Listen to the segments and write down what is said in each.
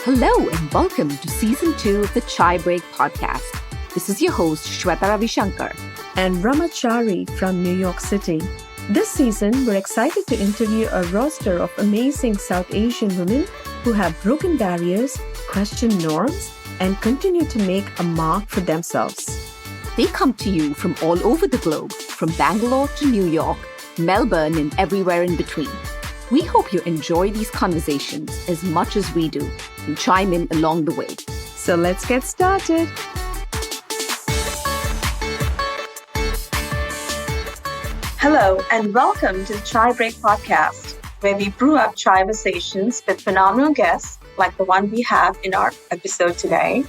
Hello and welcome to Season 2 of the Chai Break podcast. This is your host, Shweta Ravishankar. And Ramachari from New York City. This season, we're excited to interview a roster of amazing South Asian women who have broken barriers, questioned norms, and continue to make a mark for themselves. They come to you from all over the globe, from Bangalore to New York, Melbourne, and everywhere in between. We hope you enjoy these conversations as much as we do and chime in along the way. So let's get started. Hello, and welcome to the Chai Break podcast, where we brew up Chai-versations with phenomenal guests like the one we have in our episode today.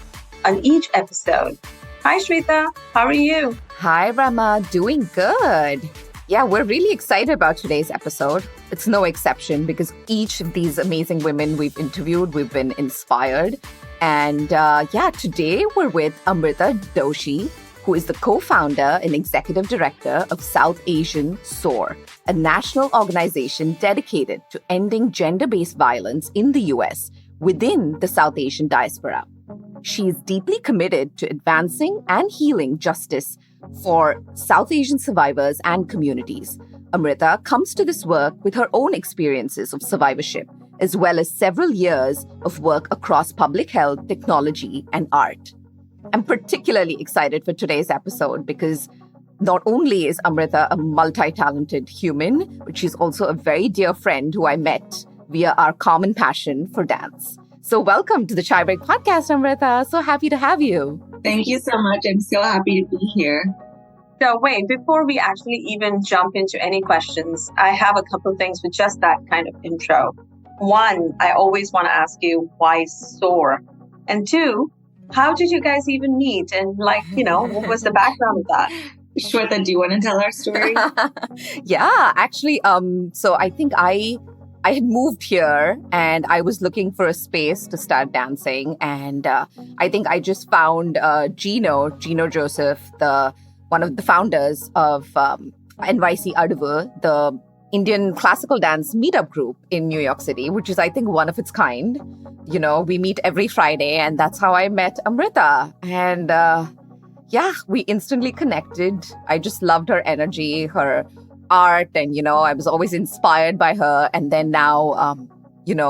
On each episode. Hi, Shweta. How are you? Hi, Rama. Doing good. Yeah, we're really excited about today's episode. It's no exception because each of these amazing women we've interviewed, we've been inspired. And today we're with Amrita Doshi, who is the co-founder and executive director of South Asian SOAR, a national organization dedicated to ending gender-based violence in the U.S. within the South Asian diaspora. She is deeply committed to advancing and healing justice for South Asian survivors and communities. Amrita comes to this work with her own experiences of survivorship, as well as several years of work across public health, technology, and art. I'm particularly excited for today's episode because not only is Amrita a multi-talented human, but she's also a very dear friend who I met via our common passion for dance. So welcome to the Chai Break podcast, Amrita. So happy to have you. Thank you so much. I'm so happy to be here. So wait, before we actually even jump into any questions, I have a couple of things with just that kind of intro. One, I always want to ask you, why SOAR? And two, how did you guys even meet? And what was the background of that? Shweta, do you want to tell our story? Yeah, actually, so I think I had moved here and I was looking for a space to start dancing. And I think I just found Gino Joseph, one of the founders of NYC Adavu, the Indian classical dance meetup group in New York City, which is, I think, one of its kind. You know, we meet every Friday, and that's how I met Amrita. And we instantly connected. I just loved her energy, her art, and, I was always inspired by her. And then now,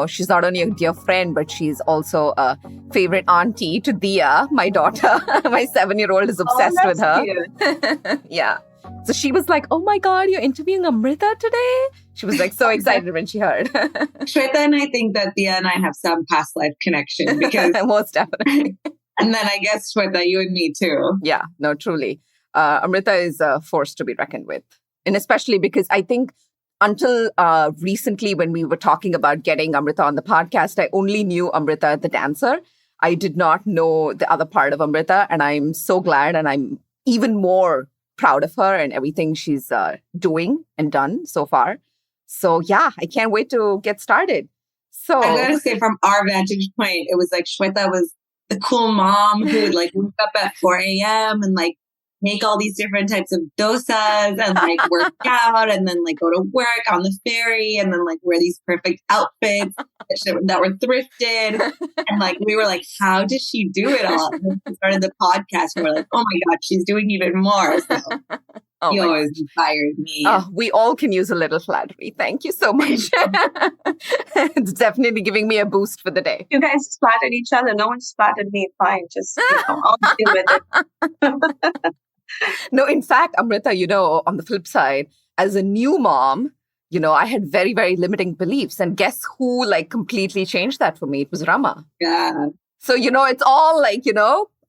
she's not only a dear friend, but she's also a favorite auntie to Dia, my daughter. My 7-year-old is obsessed with her. Cute. Yeah. So she was like, oh my God, you're interviewing Amrita today? She was like so excited when she heard. Shweta and I think that Dia and I have some past life connection because most definitely. And then I guess Shweta, you and me too. Yeah, no, truly. Amrita is a force to be reckoned with. And especially because I think until recently when we were talking about getting Amrita on the podcast, I only knew Amrita the dancer. I did not know the other part of Amrita. And I'm so glad and I'm even more proud of her and everything she's doing and done so far. So yeah, I can't wait to get started. So I gotta say, from our vantage point, it was like Shweta was the cool mom who would wake up at 4 a.m. and make all these different types of dosas and work out and then go to work on the ferry and then wear these perfect outfits that were thrifted. And we were like, how does she do it all? And then we started the podcast and we're like, oh my God, she's doing even more. So you always inspired me. Oh, we all can use a little flattery. Thank you so much. It's definitely giving me a boost for the day. You guys flattered each other. No one flattered me. Fine. Just, I'll deal with it. No, in fact, Amrita, on the flip side, as a new mom, I had very, very limiting beliefs. And guess who completely changed that for me? It was Rama. Yeah. So, it's all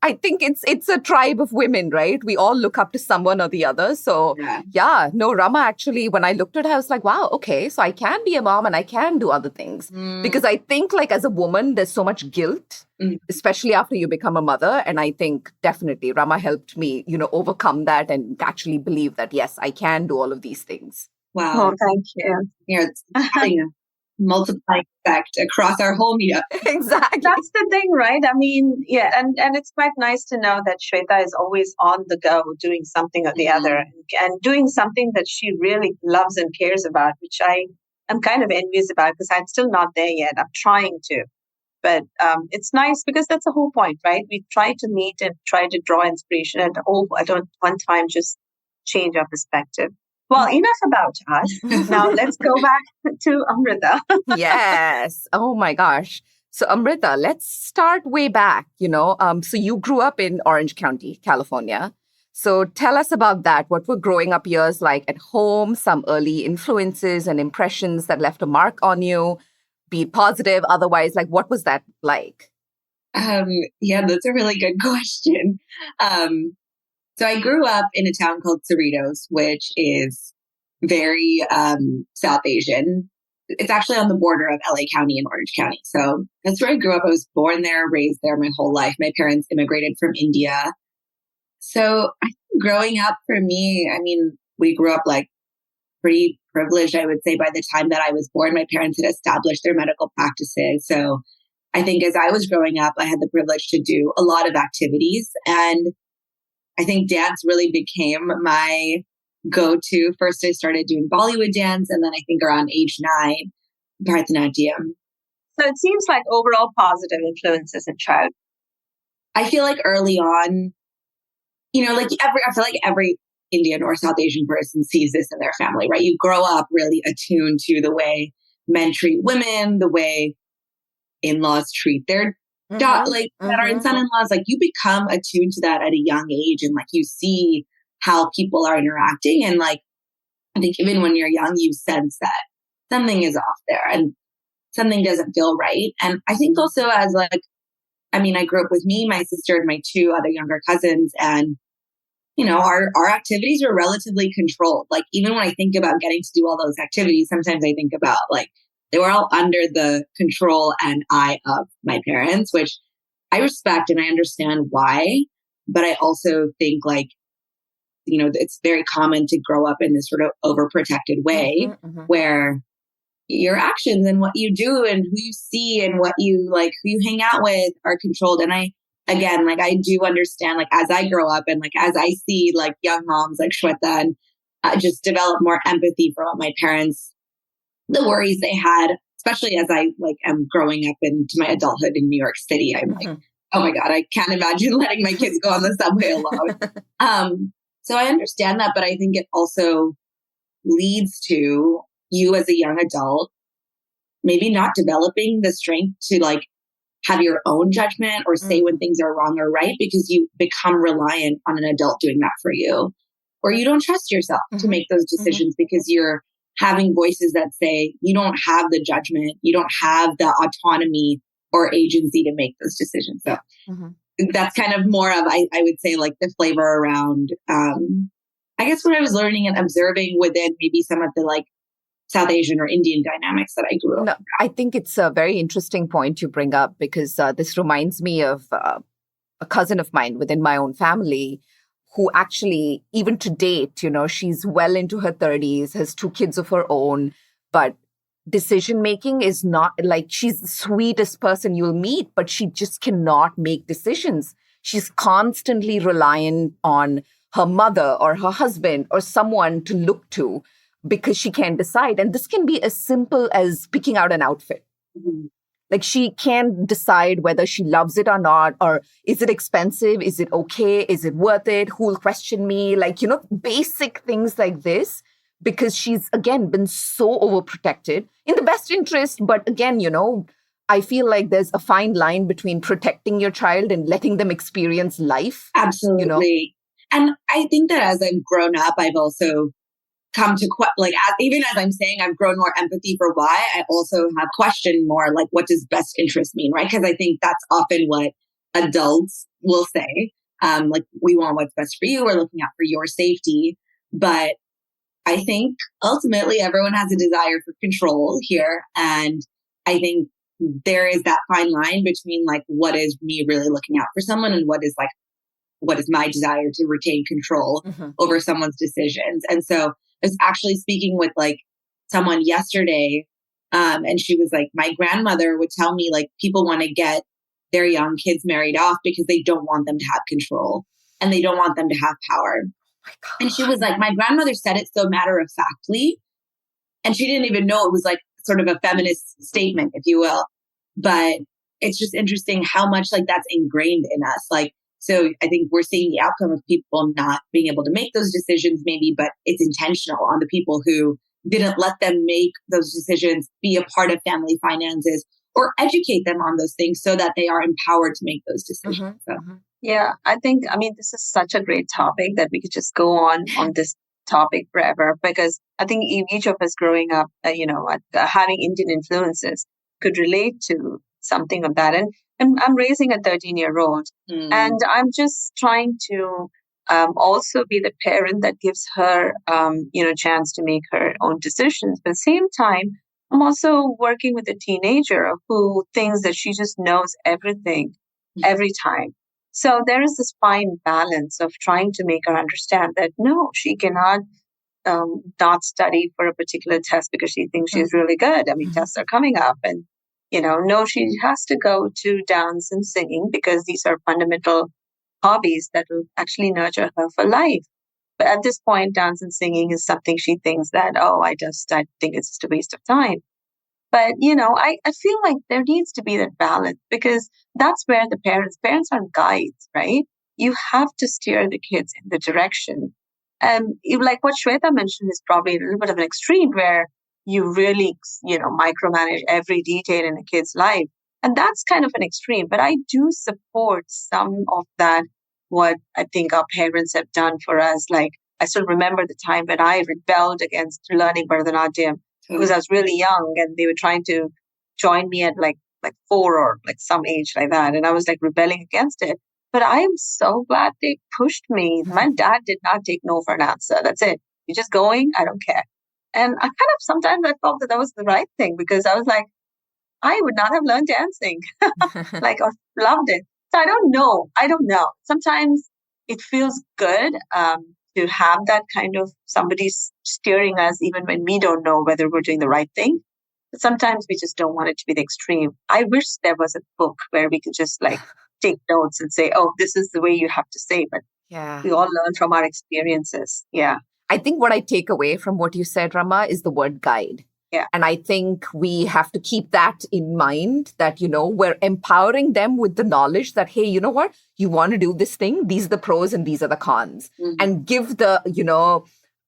I think it's a tribe of women, right? We all look up to someone or the other. So Rama actually, when I looked at her, I was like, wow, okay, so I can be a mom and I can do other things. Because I think as a woman, there's so much guilt, especially after you become a mother. And I think definitely Rama helped me, overcome that and actually believe that, yes, I can do all of these things. Wow. Oh, thank you. Yeah, it's having a multiplying effect across our whole meetup. Exactly. That's the thing, right? I mean, yeah, and it's quite nice to know that Shweta is always on the go doing something or the other and doing something that she really loves and cares about, which I'm kind of envious about because I'm still not there yet. I'm trying to. But it's nice because that's the whole point, right? We try to meet and try to draw inspiration and at one time just change our perspective. Well, enough about us. Now let's go back to Amrita. Yes. Oh my gosh. So Amrita, let's start way back, So you grew up in Orange County, California. So tell us about that. What were growing up years like at home, some early influences and impressions that left a mark on you, be it positive, otherwise, like what was that like? Yeah, that's a really good question. So I grew up in a town called Cerritos, which is very South Asian. It's actually on the border of LA County and Orange County. So that's where I grew up. I was born there, raised there my whole life. My parents immigrated from India. So I think growing up for me, I mean, we grew up like pretty privileged, I would say, by the time that I was born. My parents had established their medical practices. So I think as I was growing up, I had the privilege to do a lot of activities. And I think dance really became my go-to. First, I started doing Bollywood dance. And then I think around age 9, Bharatanatyam. So it seems like overall positive influences in childhood. I feel like early on, I feel like every Indian or South Asian person sees this in their family, right? You grow up really attuned to the way men treat women, the way in-laws treat their daughter and son-in-laws. Like you become attuned to that at a young age, and like you see how people are interacting. And like, I think even when you're young, you sense that something is off there and something doesn't feel right. And I think also I grew up with me, my sister, and my 2 other younger cousins, and our activities were relatively controlled. Like even when I think about getting to do all those activities, sometimes I think about like they were all under the control and eye of my parents, which I respect and I understand why. But I also think like, it's very common to grow up in this sort of overprotected way where your actions and what you do and who you see and who you hang out with are controlled. And I do understand, like, as I grow up and like, as I see like young moms like Shweta and just develop more empathy for what my parents, the worries they had, especially as I like am growing up into my adulthood in New York City. I'm like, oh my God, I can't imagine letting my kids go on the subway alone. So I understand that, but I think it also leads to you as a young adult, maybe not developing the strength to like have your own judgment or say when things are wrong or right, because you become reliant on an adult doing that for you, or you don't trust yourself to make those decisions because you're having voices that say you don't have the judgment, you don't have the autonomy or agency to make those decisions. So that's kind of more of, I would say, like the flavor around, I guess what I was learning and observing within maybe some of the like South Asian or Indian dynamics that I grew up. No, I think it's a very interesting point you bring up because this reminds me of a cousin of mine within my own family who actually, even to date, she's well into her 30s, has 2 kids of her own, but decision making is not like she's the sweetest person you'll meet, but she just cannot make decisions. She's constantly reliant on her mother or her husband or someone to look to because she can't decide. And this can be as simple as picking out an outfit. Like she can't decide whether she loves it or not, or is it expensive? Is it okay? Is it worth it? Who will question me? Like, basic things like this, because she's, again, been so overprotected in the best interest. But again, I feel like there's a fine line between protecting your child and letting them experience life. Absolutely. And I think that as I've grown up, I've also come to even as I'm saying, I've grown more empathy for why. I also have questioned more like, what does best interest mean, right? Because I think that's often what adults will say. Like, we want what's best for you. We're looking out for your safety. But I think ultimately everyone has a desire for control here. And I think there is that fine line between like, what is me really looking out for someone and what is my desire to retain control over someone's decisions. And so I was actually speaking with like someone yesterday, and she was like, my grandmother would tell me like people want to get their young kids married off because they don't want them to have control and they don't want them to have power. And she was like, my grandmother said it so matter of factly, and she didn't even know it was like sort of a feminist statement, if you will. But it's just interesting how much like that's ingrained in us. Like, so I think we're seeing the outcome of people not being able to make those decisions maybe, but it's intentional on the people who didn't let them make those decisions, be a part of family finances, or educate them on those things so that they are empowered to make those decisions. Yeah, I mean, this is such a great topic that we could just go on this topic forever, because I think each of us growing up, having Indian influences could relate to something of that. And I'm raising a 13-year-old, and I'm just trying to also be the parent that gives her, chance to make her own decisions. But at the same time, I'm also working with a teenager who thinks that she just knows everything every time. So there is this fine balance of trying to make her understand that no, she cannot not study for a particular test because she thinks she's really good. I mean, tests are coming up, and no, she has to go to dance and singing because these are fundamental hobbies that will actually nurture her for life. But at this point, dance and singing is something she thinks that, I think it's just a waste of time. But, I feel like there needs to be that balance, because that's where the parents are guides, right? You have to steer the kids in the direction. And like what Shweta mentioned is probably a little bit of an extreme where you really, micromanage every detail in a kid's life. And that's kind of an extreme. But I do support some of that, what I think our parents have done for us. Like, I still remember the time when I rebelled against learning Bharatanatyam because I was really young, and they were trying to join me at like 4 or like some age like that. And I was like rebelling against it. But I am so glad they pushed me. My dad did not take no for an answer. That's it. You're just going. I don't care. And I sometimes I felt that was the right thing, because I was like, I would not have learned dancing or loved it. So I don't know. Sometimes it feels good to have that kind of somebody steering us, even when we don't know whether we're doing the right thing. But sometimes we just don't want it to be the extreme. I wish there was a book where we could just take notes and say, oh, this is the way you have to say. But we all learn from our experiences. Yeah. I think what I take away from what you said, Rama, is the word guide. Yeah. And I think we have to keep that in mind, that, we're empowering them with the knowledge that, hey, you know what? You want to do this thing. These are the pros and these are the cons. And give the,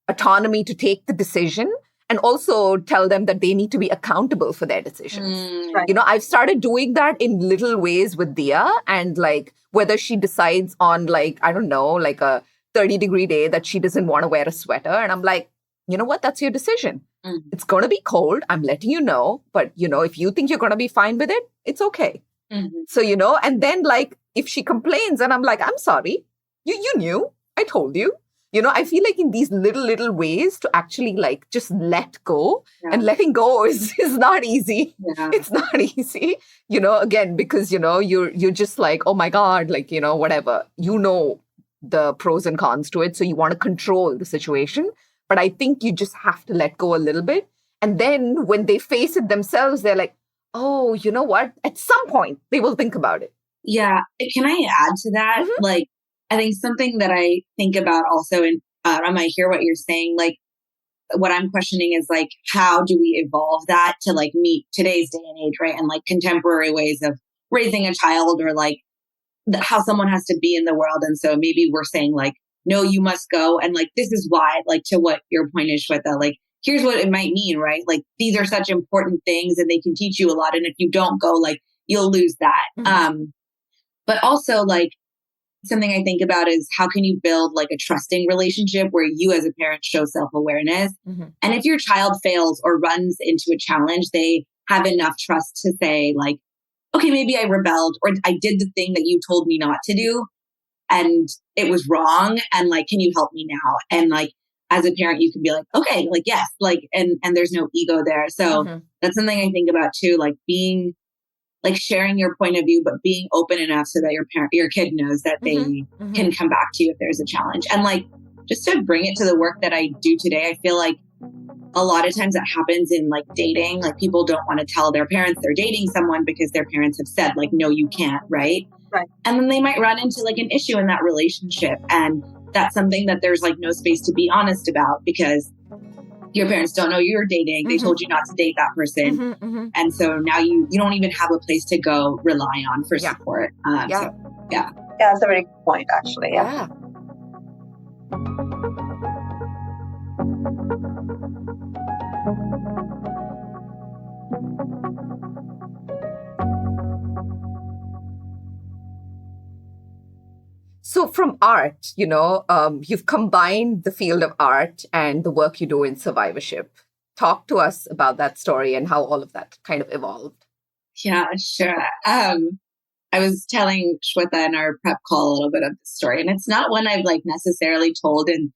autonomy to take the decision, and also tell them that they need to be accountable for their decisions. Right. I've started doing that in little ways with Dia, and whether she decides on a 30-degree day that she doesn't want to wear a sweater. And I'm like, you know what? That's your decision. It's going to be cold. I'm letting you know. But, if you think you're going to be fine with it, it's okay. So, and then if she complains and I'm like, I'm sorry, you knew, I told you. I feel like in these little ways to actually just let go. And letting go is not easy. Yeah. It's not easy, again, because, you're just like, oh my God, whatever, the pros and cons to it. So you want to control the situation. But I think you just have to let go a little bit. And then when they face it themselves, they're like, oh, you know what? At some point, they will think about it. Yeah. Can I add to that? I think something that I think about also, and I might hear what you're saying, what I'm questioning is how do we evolve that to meet today's day and age, right? And contemporary ways of raising a child, or how someone has to be in the world. And so maybe we're saying no, you must go. And this is why, to what your point is, Shweta, here's what it might mean, right? These are such important things and they can teach you a lot. And if you don't go, you'll lose that. But also something I think about is how can you build a trusting relationship where you as a parent show self-awareness. And if your child fails or runs into a challenge, they have enough trust to say okay, maybe I rebelled, or I did the thing that you told me not to do and it was wrong. And can you help me now? And as a parent, you can be okay, yes, and there's no ego there. So that's something I think about too, being sharing your point of view, but being open enough so that your kid knows that they can come back to you if there's a challenge. And just to bring it to the work that I do today, I feel a lot of times that happens in dating. People don't want to tell their parents they're dating someone because their parents have said no, you can't, right? Right. And then they might run into an issue in that relationship. And that's something that there's no space to be honest about, because your parents don't know you're dating. They told you not to date that person. And so now you don't even have a place to go rely on for support. So, yeah, that's a very good point, actually. Yeah. So from art, you've combined the field of art and the work you do in survivorship. Talk to us about that story and how all of that kind of evolved. Yeah, sure. I was telling Shweta in our prep call a little bit of the story, and it's not one I've necessarily told in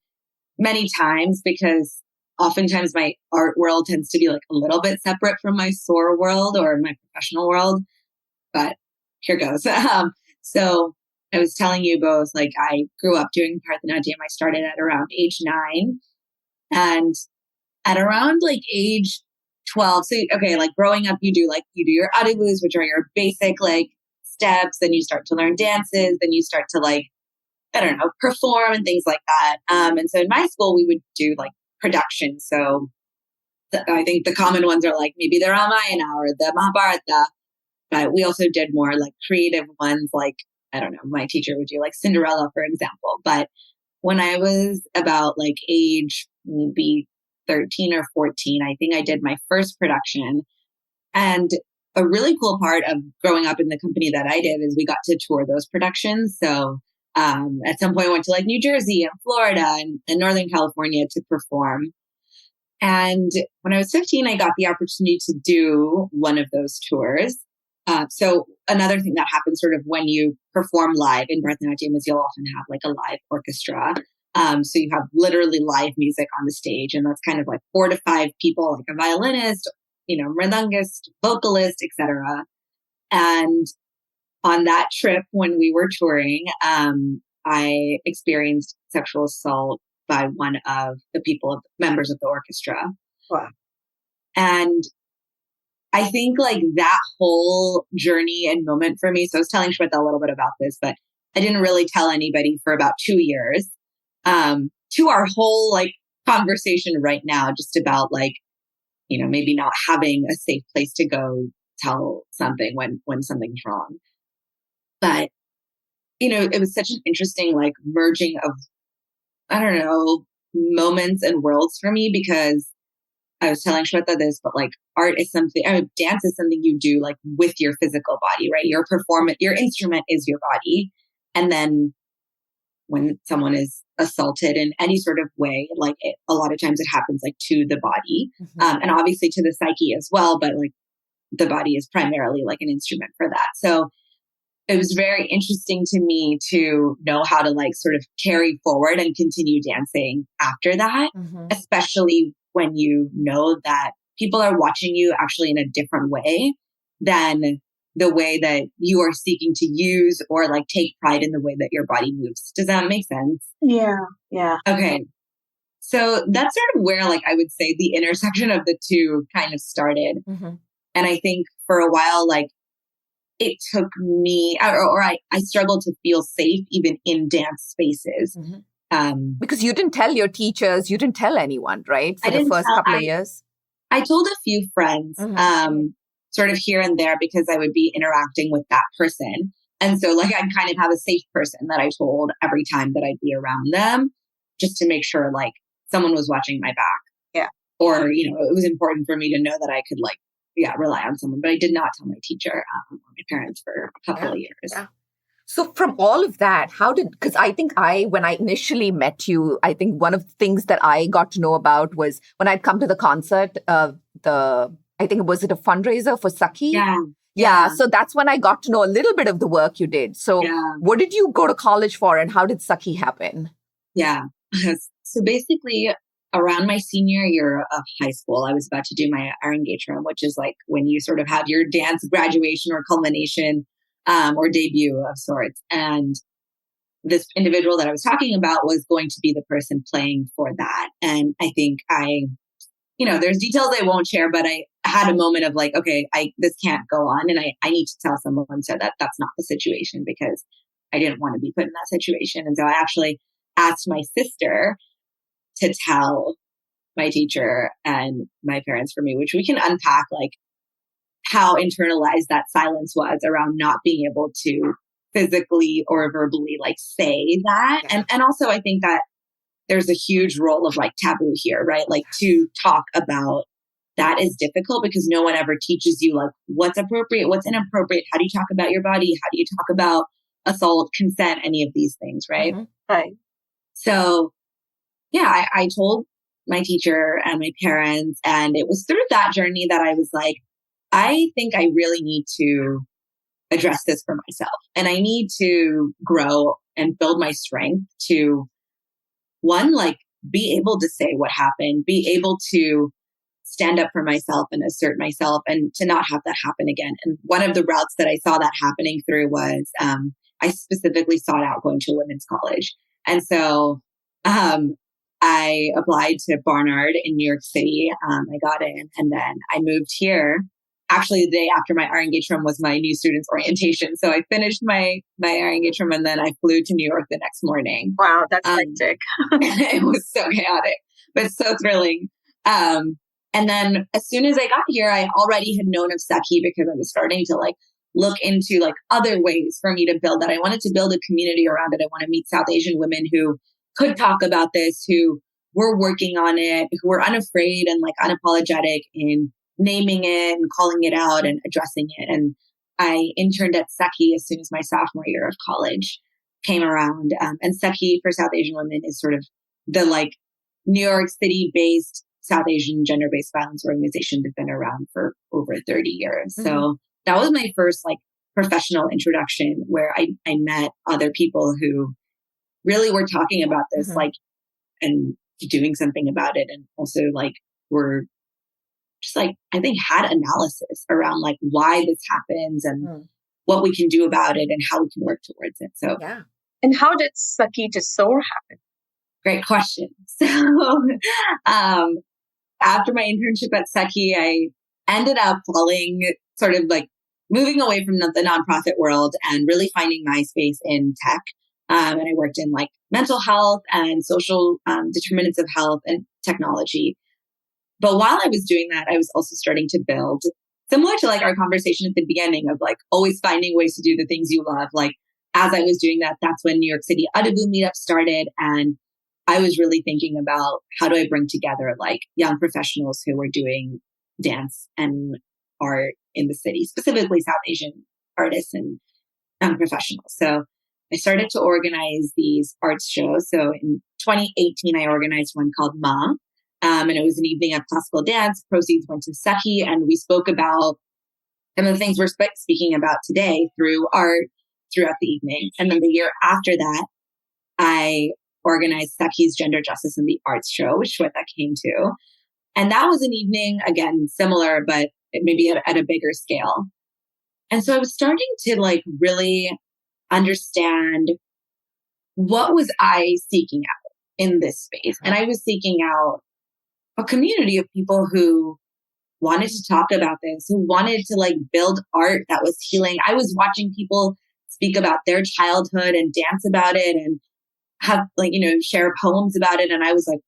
many times because oftentimes my art world tends to be a little bit separate from my SOAR world or my professional world. But here goes. So I was telling you both, I grew up doing Bharatanatyam. I started at around age 9, and at around age 12. So, okay, growing up, you do your adibus, which are your basic steps. Then you start to learn dances. Then you start to perform and things like that. And so in my school, we would do production. So I think the common ones are maybe the Ramayana or the Mahabharata. But we also did more creative ones, I don't know, my teacher would do Cinderella, for example. But when I was about age maybe 13 or 14, I think I did my first production. And a really cool part of growing up in the company that I did is we got to tour those productions. So at some point I went to New Jersey and Florida and Northern California to perform. And when I was 15, I got the opportunity to do one of those tours. So another thing that happens sort of when you perform live in Bharatanatyam is you'll often have a live orchestra. So you have literally live music on the stage, and that's kind of 4 to 5 people, a violinist, mridangist, vocalist, etc. And on that trip, when we were touring, I experienced sexual assault by one of the members of the orchestra. Wow. And I think that whole journey and moment for me. So I was telling Shweta a little bit about this, but I didn't really tell anybody for about 2 years. To our whole conversation right now, just about maybe not having a safe place to go tell something when something's wrong. But it was such an interesting merging of, I don't know, moments and worlds for me, because I was telling Shweta this, but art is something, dance is something you do with your physical body, right? Your performance, your instrument is your body. And then when someone is assaulted in any sort of way, a lot of times it happens to the body, and obviously to the psyche as well. But the body is primarily an instrument for that. So it was very interesting to me to know how to sort of carry forward and continue dancing after that, especially when you know that people are watching you actually in a different way than the way that you are seeking to use or take pride in the way that your body moves. Does that make sense? Yeah. Yeah. Okay. So that's sort of where I would say the intersection of the two kind of started. And I think for a while, it took me, or I struggled to feel safe even in dance spaces. Because you didn't tell your teachers, you didn't tell anyone, right? For the first couple of years. I told a few friends, sort of here and there, because I would be interacting with that person. And so I'd kind of have a safe person that I told every time that I'd be around them, just to make sure someone was watching my back. Yeah. Or, it was important for me to know that I could rely on someone. But I did not tell my teacher or my parents for a couple of years. Yeah. So from all of that, because I think when I initially met you, I think one of the things that I got to know about was when I'd come to the concert, I think, was it a fundraiser for Sakhi? Yeah. So that's when I got to know a little bit of the work you did. So what did you go to college for, and how did Sakhi happen? Yeah. So basically, around my senior year of high school, I was about to do my Arangachram, which is when you sort of have your dance graduation or culmination or debut of sorts. And this individual that I was talking about was going to be the person playing for that. And I think there's details I won't share, but I had a moment of okay, this can't go on. And I need to tell someone so that that's not the situation, because I didn't want to be put in that situation. And so I actually asked my sister to tell my teacher and my parents for me, which we can unpack like how internalized that silence was around not being able to physically or verbally like say that. And also I think that there's a huge role of like taboo here, right? Like to talk about that is difficult because no one ever teaches you like what's appropriate, what's inappropriate. How do you talk about your body? How do you talk about assault, consent, any of these things, right? Right. So yeah, I told my teacher and my parents, and it was through that journey that I was like, I think I really need to address this for myself. And I need to grow and build my strength to one, like be able to say what happened, be able to stand up for myself and assert myself and to not have that happen again. And one of the routes that I saw that happening through was I specifically sought out going to a women's college. And so I applied to Barnard in New York City. I got in and then I moved here. Actually, the day after my RN Trim was my new students orientation. So I finished my RN Trim and then I flew to New York the next morning. Wow, that's hectic. It was so chaotic, but so thrilling. And then as soon as I got here, I already had known of Seki because I was starting to like look into like other ways for me to build that. I wanted to build a community around it. I want to meet South Asian women who could talk about this, who were working on it, who were unafraid and like unapologetic in naming it and calling it out and addressing it. And I interned at Seki as soon as my sophomore year of college came around. And Seki for South Asian women is sort of the like New York City based South Asian gender-based violence organization that's been around for over 30 years. Mm-hmm. So that was my first like professional introduction where I met other people who really were talking about this, mm-hmm. like, and doing something about it. And also like were just like, I think had analysis around like why this happens and what we can do about it and how we can work towards it. So, yeah. And how did Seki to SOAR happen? Great question. So, after my internship at Seki, I ended up falling sort of like moving away from the nonprofit world and really finding my space in tech. And I worked in like mental health and social determinants of health and technology. But while I was doing that, I was also starting to build, similar to like our conversation at the beginning of like always finding ways to do the things you love. Like as I was doing that, that's when New York City Adabu meetup started. And I was really thinking about how do I bring together like young professionals who were doing dance and art in the city, specifically South Asian artists and young professionals. So I started to organize these arts shows. So in 2018, I organized one called Ma, and it was an evening of classical dance. Proceeds went to Seki, and we spoke about some of the things we're speaking about today through art throughout the evening. And then the year after that, I organized Seki's Gender Justice in the Arts show, which Shweta came to. And that was an evening, again, similar, but maybe at a bigger scale. And so I was starting to like really understand what was I seeking out in this space. And I was seeking out a community of people who wanted to talk about this, who wanted to like build art that was healing. I was watching people speak about their childhood and dance about it and have like, share poems about it. And I was like,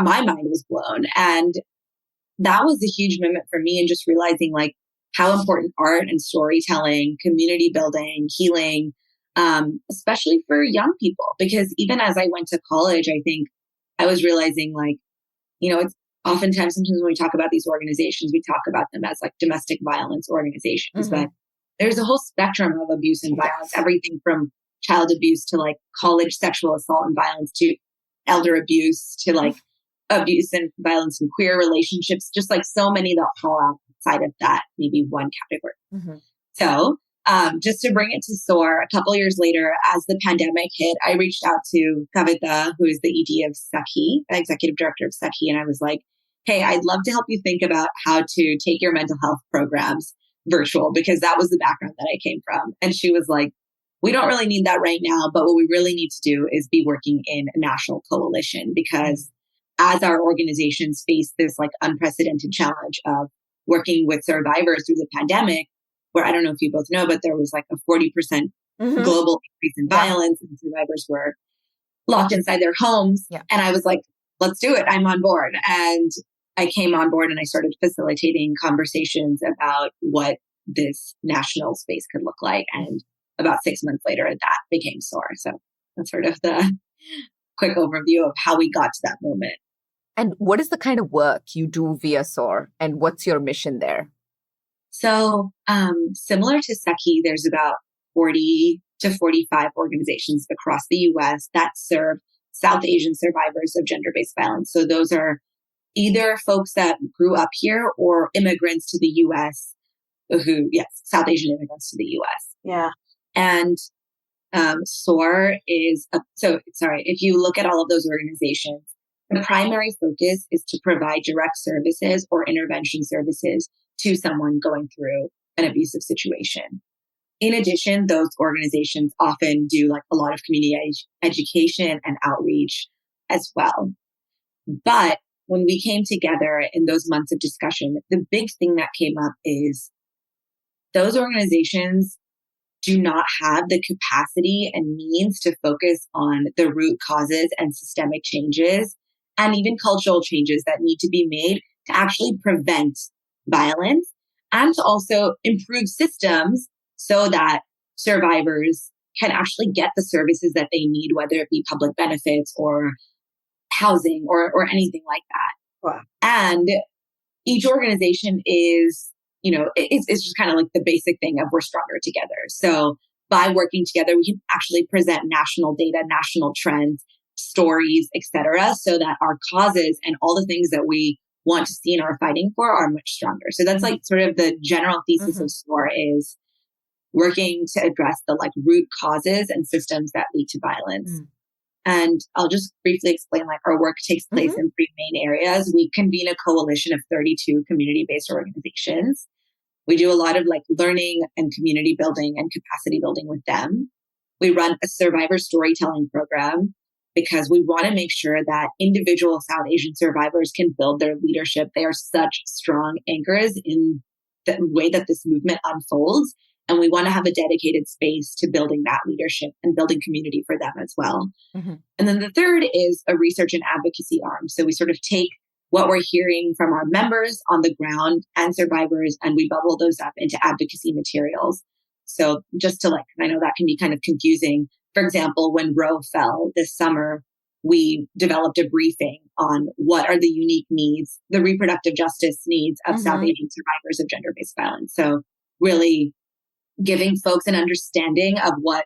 my mind was blown. And that was a huge moment for me and just realizing like how important art and storytelling, community building, healing, especially for young people. Because even as I went to college, I think I was realizing like, it's sometimes when we talk about these organizations, we talk about them as like domestic violence organizations, but there's a whole spectrum of abuse and violence, everything from child abuse to like college sexual assault and violence to elder abuse to like abuse and violence in queer relationships, just like so many that fall outside of that, maybe one category. So just to bring it to SOAR, a couple years later, as the pandemic hit, I reached out to Kavita, who is the ED of Seki, executive director of Seki, and I was like, hey, I'd love to help you think about how to take your mental health programs virtual, because that was the background that I came from. And she was like, we don't really need that right now, but what we really need to do is be working in a national coalition, because as our organizations face this like unprecedented challenge of working with survivors through the pandemic, where I don't know if you both know, but there was like a 40% global increase in violence and survivors were locked inside their homes. Yeah. And I was like, let's do it. I'm on board. And I came on board and I started facilitating conversations about what this national space could look like. And about 6 months later, that became SOAR. So that's sort of the quick overview of how we got to that moment. And what is the kind of work you do via SOAR, and what's your mission there? So similar to Seki, there's about 40 to 45 organizations across the US that serve South Asian survivors of gender-based violence. So those are either folks that grew up here or immigrants to the US South Asian immigrants to the US. Yeah. And SOAR if you look at all of those organizations, the primary focus is to provide direct services or intervention services to someone going through an abusive situation. In addition, those organizations often do like a lot of community education and outreach as well. But when we came together in those months of discussion, the big thing that came up is those organizations do not have the capacity and means to focus on the root causes and systemic changes and even cultural changes that need to be made to actually prevent violence and to also improve systems so that survivors can actually get the services that they need, whether it be public benefits or housing or anything like that. Wow. And each organization is, it's just kind of like the basic thing of we're stronger together. So by working together, we can actually present national data, national trends, stories, etc., so that our causes and all the things that we want to see and are fighting for are much stronger. So that's like sort of the general thesis of SOAR is working to address the like root causes and systems that lead to violence. And I'll just briefly explain like our work takes place in three main areas. We convene a coalition of 32 community-based organizations. We do a lot of like learning and community building and capacity building with them. We run a survivor storytelling program because we want to make sure that individual South Asian survivors can build their leadership. They are such strong anchors in the way that this movement unfolds. And we want to have a dedicated space to building that leadership and building community for them as well. And then the third is a research and advocacy arm. So we sort of take what we're hearing from our members on the ground and survivors, and we bubble those up into advocacy materials. So just to I know that can be kind of confusing. For example, when Roe fell this summer, we developed a briefing on what are the unique needs, the reproductive justice needs of South Asian survivors of gender-based violence. So really giving folks an understanding of what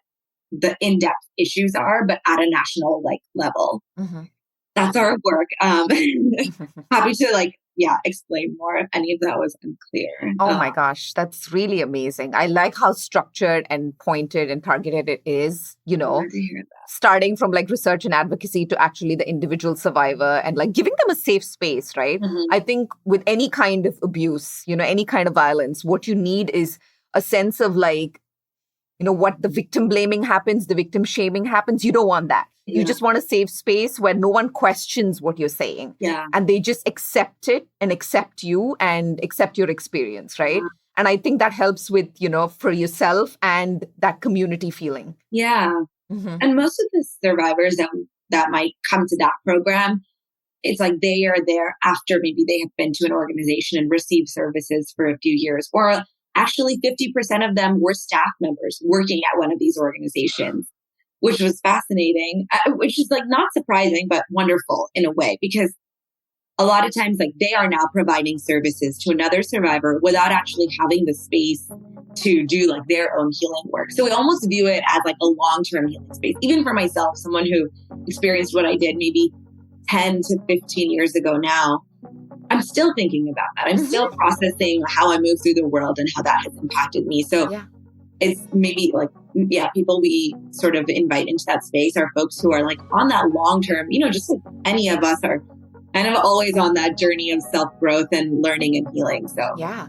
the in-depth issues are, but at a national level. That's our work. Happy to explain more if any of that was unclear. Oh my gosh, that's really amazing. I like how structured and pointed and targeted it is, starting from research and advocacy to actually the individual survivor and giving them a safe space, right? I think with any kind of abuse, any kind of violence, what you need is a sense of what the victim blaming happens, the victim shaming happens. You don't want that. Yeah. You just want a safe space where no one questions what you're saying. Yeah. And they just accept it and accept you and accept your experience, right? Yeah. And I think that helps with, for yourself and that community feeling. Yeah. And most of the survivors that might come to that program, it's they are there after maybe they have been to an organization and received services for a few years, or actually 50% of them were staff members working at one of these organizations, which was fascinating, which is not surprising, but wonderful in a way, because a lot of times they are now providing services to another survivor without actually having the space to do their own healing work. So we almost view it as a long-term healing space. Even for myself, someone who experienced what I did maybe 10 to 15 years ago now, I'm still thinking about that. I'm still processing how I move through the world and how that has impacted me. So it's maybe people we sort of invite into that space are folks who are on that long term, just any of us are kind of always on that journey of self-growth and learning and healing. So yeah.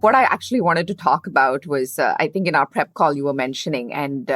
What I actually wanted to talk about was, I think in our prep call you were mentioning, and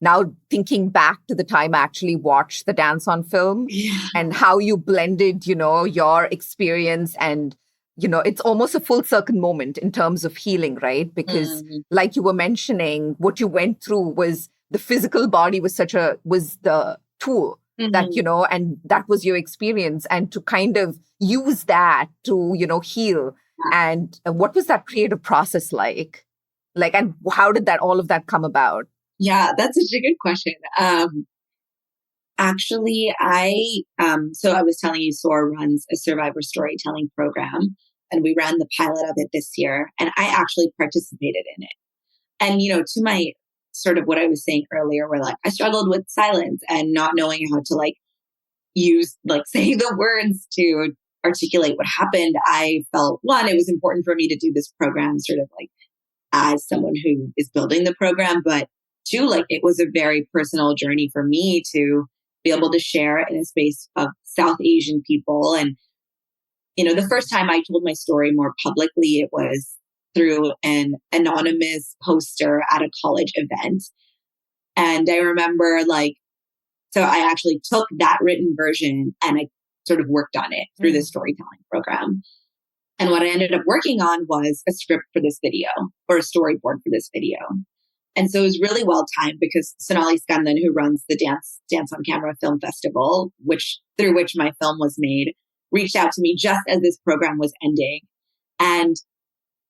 now thinking back to the time I actually watched the Dance On film and how you blended, your experience and it's almost a full circle moment in terms of healing, right? Because like you were mentioning, what you went through was the physical body was the tool that, and that was your experience. And to kind of use that to, heal. And what was that creative process like? And how did all of that come about? Yeah, that's such a good question. Actually, so I was telling you, SOAR runs a survivor storytelling program, and we ran the pilot of it this year, and I actually participated in it. And, to my sort of what I was saying earlier, where I struggled with silence and not knowing how to use, say the words to articulate what happened. I felt, one, it was important for me to do this program sort of as someone who is building the program, but two, it was a very personal journey for me to be able to share in a space of South Asian people. And, the first time I told my story more publicly, it was through an anonymous poster at a college event. And I remember so I actually took that written version and I sort of worked on it through the storytelling program. And what I ended up working on was a script for this video, or a storyboard for this video. And so it was really well timed because Sonali Skandan, who runs the Dance on Camera Film Festival, through which my film was made, reached out to me just as this program was ending. And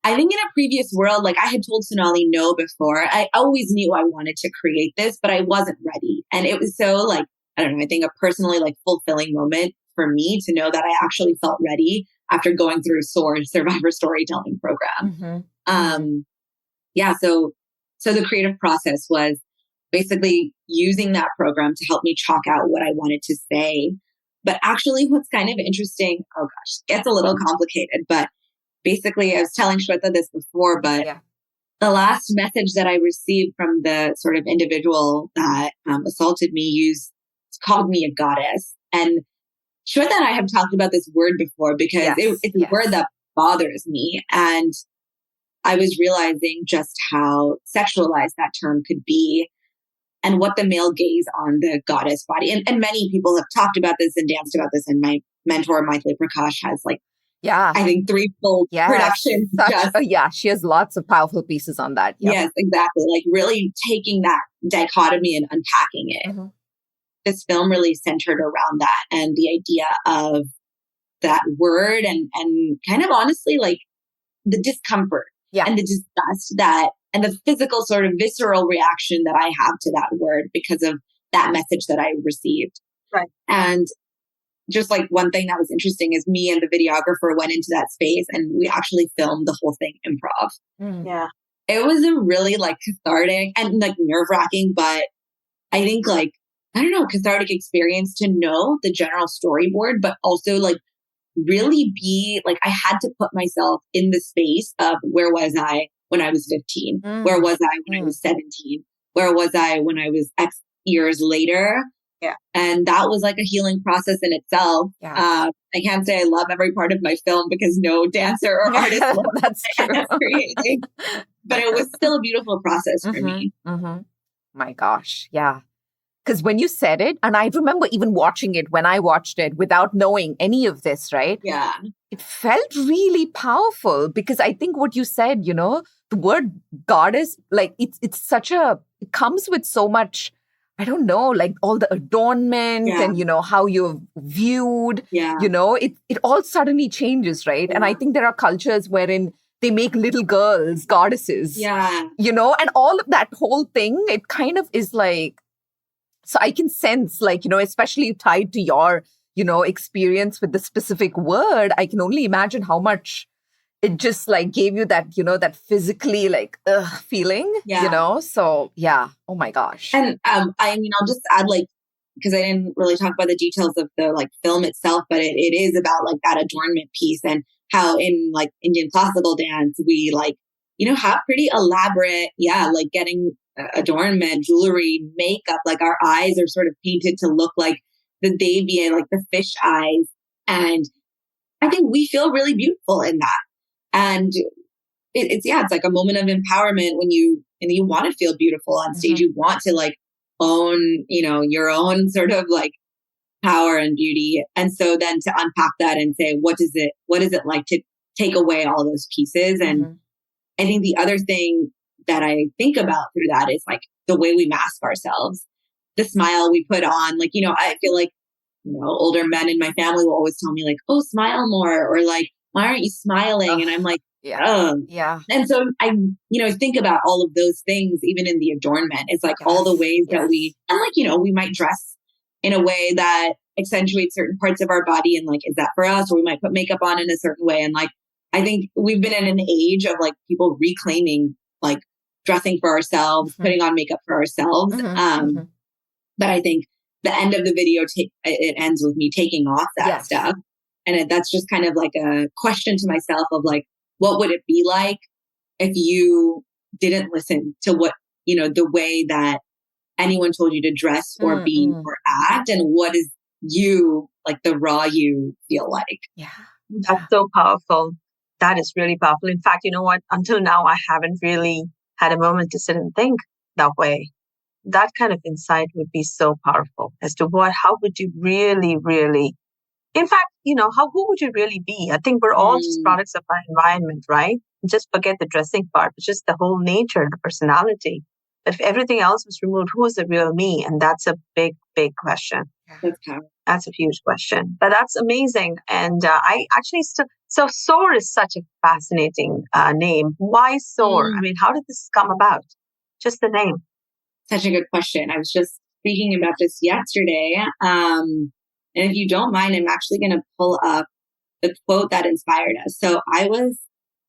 I think in a previous world, I had told Sonali no before. I always knew I wanted to create this, but I wasn't ready. And it was so I don't know, I think a personally fulfilling moment for me to know that I actually felt ready after going through SOAR Survivor Storytelling Program. So the creative process was basically using that program to help me chalk out what I wanted to say. But actually what's kind of interesting, oh gosh, it gets a little complicated, but basically I was telling Shweta this before, but the last message that I received from the sort of individual that assaulted me called me a goddess. And Shweta and I have talked about this word before because it's a word that bothers me. And I was realizing just how sexualized that term could be and what the male gaze on the goddess body. And many people have talked about this and danced about this. And my mentor, Maithili Prakash, has I think 3 full productions. She has lots of powerful pieces on that. Yep. Yes, exactly. Really taking that dichotomy and unpacking it. This film really centered around that and the idea of that word and kind of honestly, the discomfort and the disgust and the physical sort of visceral reaction that I have to that word because of that message that I received. Right. And just one thing that was interesting is me and the videographer went into that space and we actually filmed the whole thing improv. Yeah. It was a really cathartic and nerve-wracking, but I think I don't know, cathartic experience to know the general storyboard, but also really be I had to put myself in the space of where was I when I was 15? Where was I when I was 17? Where was I when I was X years later? Yeah. And that was a healing process in itself. Yeah. I can't say I love every part of my film because no dancer or artist That's true. creating, but it was still a beautiful process for me. My gosh. Yeah. Because when you said it, and I remember even watching it when I watched it without knowing any of this, right? Yeah. It felt really powerful because I think what you said, the word goddess, it comes with so much, I don't know, all the adornment and, how you're viewed, it all suddenly changes, right? And I think there are cultures wherein they make little girls goddesses, and all of that whole thing, it kind of is so I can sense, especially tied to your, experience with the specific word, I can only imagine how much it just gave you that, that physically feeling, So yeah. Oh my gosh. And I'll just add because I didn't really talk about the details of the film itself, but it is about that adornment piece and how in Indian classical dance, we have pretty elaborate, getting adornment, jewelry, makeup, our eyes are sort of painted to look like the Devi, the fish eyes. And I think we feel really beautiful in that. And it's a moment of empowerment when you want to feel beautiful on stage. You want to own, your own sort of power and beauty. And so then to unpack that and say, what is it like to take away all those pieces. And I think the other thing that I think about through that is like the way we mask ourselves, the smile we put on. Like, I feel like, older men in my family will always tell me like, oh, smile more, or like, why aren't you smiling? And I'm like, yeah. And so I, think about all of those things, even in the adornment. It's like all the ways that we might dress in a way that accentuates certain parts of our body. And like, is that for us? Or we might put makeup on in a certain way. And like, I think we've been in an age of like people reclaiming like dressing for ourselves, putting on makeup for ourselves. But I think the end of the video, it ends with me taking off that stuff. And that's just kind of like a question to myself of like, what would it be like if you didn't listen to what, the way that anyone told you to dress or be or act? And what is you, like the raw you, feel like? Yeah. That's so powerful. That is really powerful. In fact, you know what? Until now, I haven't really had a moment to sit and think that way. That kind of insight would be so powerful as to how would you really, really, in fact, who would you really be? I think we're all just products of our environment, right? Just forget the dressing part, but just the whole nature, the personality. But if everything else was removed, who is the real me? And that's a big, big question. That's a huge question, but that's amazing. And I actually so SOAR is such a fascinating name. Why SOAR? I mean, how did this come about? Just the name. Such a good question. I was just speaking about this yesterday. And if you don't mind, I'm actually going to pull up the quote that inspired us. So I was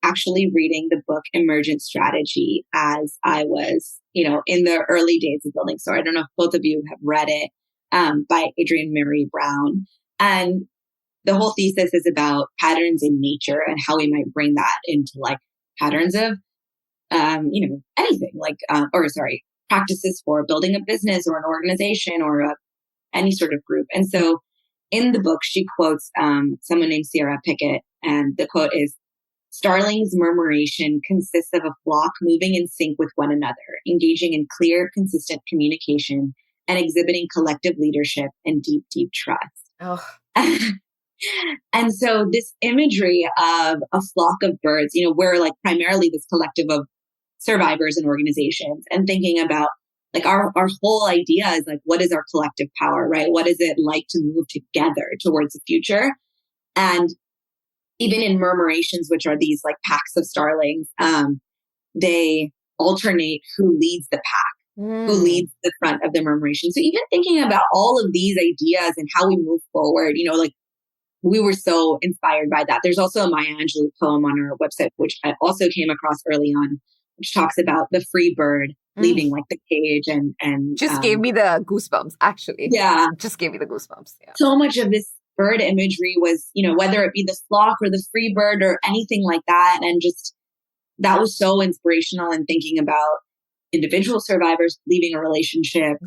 actually reading the book Emergent Strategy as I was, in the early days of building SOAR. I don't know if both of you have read it, by Adrienne Maree Brown. And the whole thesis is about patterns in nature and how we might bring that into like patterns of, anything like, practices for building a business or an organization or any sort of group. And so in the book, she quotes someone named Sierra Pickett. And the quote is, "Starling's murmuration consists of a flock moving in sync with one another, engaging in clear, consistent communication and exhibiting collective leadership and deep, deep trust." Oh. And so this imagery of a flock of birds, we're like primarily this collective of survivors and organizations, and thinking about like our whole idea is like, what is our collective power, right? What is it like to move together towards the future? And even in murmurations, which are these like packs of starlings, they alternate who leads the pack, who leads the front of the murmuration. So even thinking about all of these ideas and how we move forward, like we were so inspired by that. There's also a Maya Angelou poem on our website, which I also came across early on, which talks about the free bird leaving like the cage and just gave me the goosebumps, actually. Yeah. Just gave me the goosebumps. Yeah. So much of this bird imagery was, whether it be the flock or the free bird or anything like that. And just that was so inspirational in thinking about individual survivors leaving a relationship,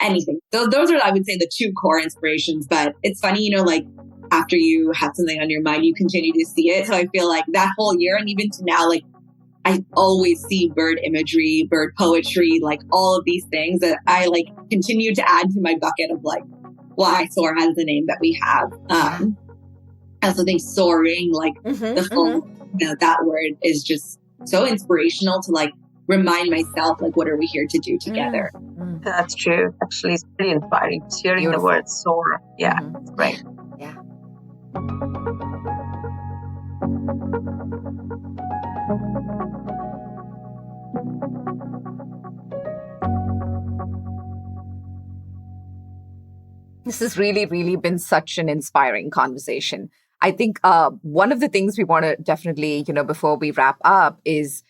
anything. So those are, I would say, the two core inspirations. But it's funny, like after you have something on your mind, you continue to see it. So I feel like that whole year and even to now, like I always see bird imagery, bird poetry, like all of these things that I like continue to add to my bucket of like why SOAR has the name that we have. I also think soaring, like the full, that word is just so inspirational to like remind myself, like, what are we here to do together? That's true. Actually, it's pretty inspiring. Just hearing the word SOAR. Yeah, it's great. Yeah. This has really, really been such an inspiring conversation. I think one of the things we want to definitely, before we wrap up is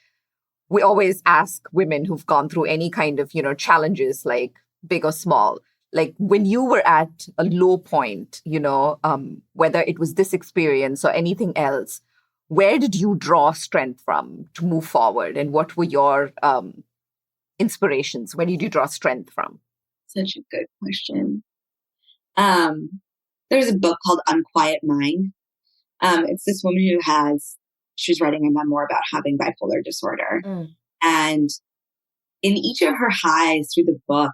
we always ask women who've gone through any kind of, challenges, like big or small, like when you were at a low point, whether it was this experience or anything else, where did you draw strength from to move forward? And what were your inspirations? Where did you draw strength from? Such a good question. There's a book called Unquiet Mind. It's this woman who she's writing a memoir about having bipolar disorder. And in each of her highs through the book,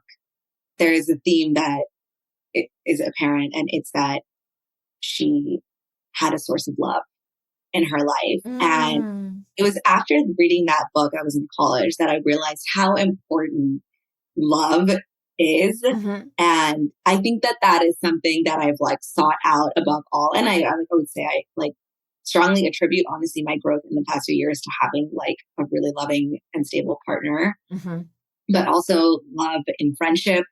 there is a theme that is apparent. And it's that she had a source of love in her life. And it was after reading that book, I was in college, that I realized how important love is. And I think that that is something that I've like sought out above all. And I would say I like strongly attribute, honestly, my growth in the past few years to having like a really loving and stable partner, but also love in friendship.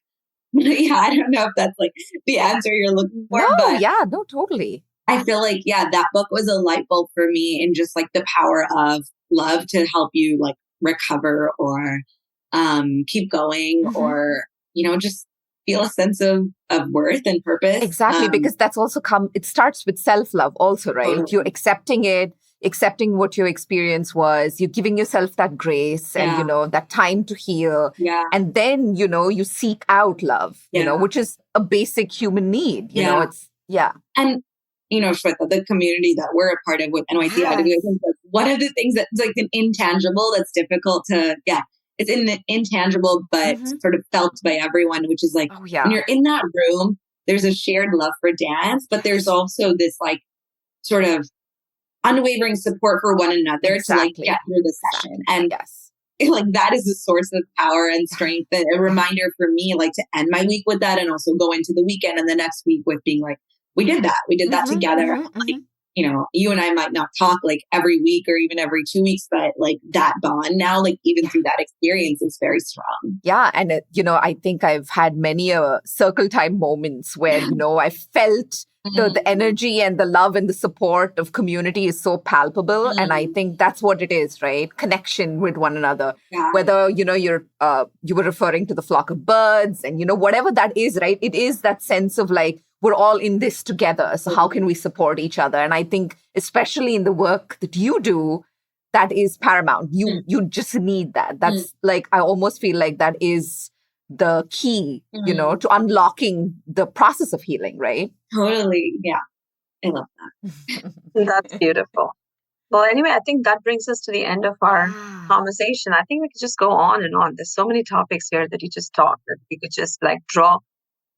Yeah, I don't know if that's like the answer you're looking for. No, totally. I feel like, that book was a light bulb for me in just like the power of love to help you like recover or keep going or, just feel a sense of worth and purpose. Exactly, because that's also it starts with self-love also, right? Totally. You're accepting what your experience was, you're giving yourself that grace and, that time to heal. Yeah. And then, you seek out love, which is a basic human need, it's, And, Shweta, the community that we're a part of with NYC I think that's one of the things that's like an intangible that's difficult to, it's intangible, but sort of felt by everyone, which is like, when you're in that room, there's a shared love for dance, but there's also this like sort of unwavering support for one another to like get through the session. And like that is a source of power and strength, and a reminder for me like to end my week with that and also go into the weekend and the next week with being like, we did that together. Like, you and I might not talk like every week or even every 2 weeks, but like that bond now, like even through that experience is very strong. Yeah. And, I think I've had many circle time moments where, I felt the energy and the love and the support of community is so palpable. And I think that's what it is, right? Connection with one another. Yeah. Whether, you were referring to the flock of birds and, whatever that is, right? It is that sense of like, we're all in this together. So how can we support each other? And I think, especially in the work that you do, that is paramount. You just need that. That's like, I almost feel like that is the key, to unlocking the process of healing, right? Totally. Yeah. I love that. That's beautiful. Well, anyway, I think that brings us to the end of our conversation. I think we could just go on and on. There's so many topics here that you just talked that we could just like draw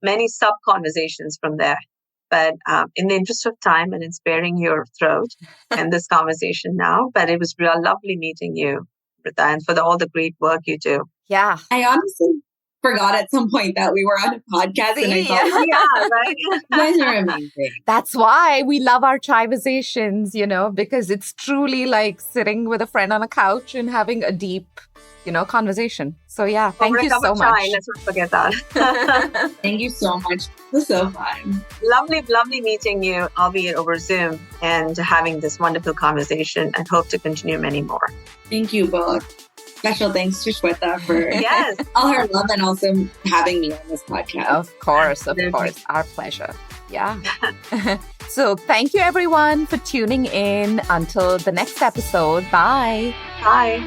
many sub-conversations from there. But in the interest of time and in sparing your throat and this conversation now, but it was real lovely meeting you, Amrita, and for all the great work you do. Yeah. I honestly forgot at some point that we were on a podcast and I thought, right? You guys are amazing. That's why we love our Chai-versations, because it's truly like sitting with a friend on a couch and having a deep, conversation. So thank you so much. Let's not forget that. Thank you so much. It was so fun. Lovely meeting you, albeit over Zoom, and having this wonderful conversation, and hope to continue many more. Thank you both. Special thanks to Shweta for all her love and also having me on this podcast. Of course. Our pleasure. Yeah. So thank you everyone for tuning in. Until the next episode. Bye. Bye.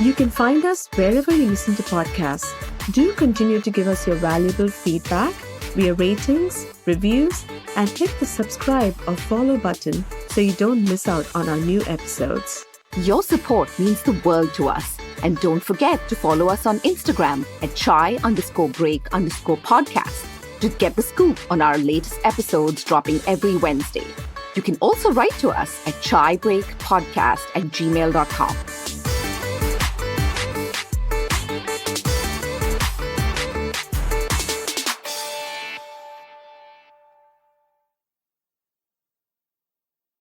You can find us wherever you listen to podcasts. Do continue to give us your valuable feedback via ratings, reviews, and hit the subscribe or follow button so you don't miss out on our new episodes. Your support means the world to us. And don't forget to follow us on Instagram at chai_break_podcast to get the scoop on our latest episodes dropping every Wednesday. You can also write to us at chaibreakpodcast@gmail.com.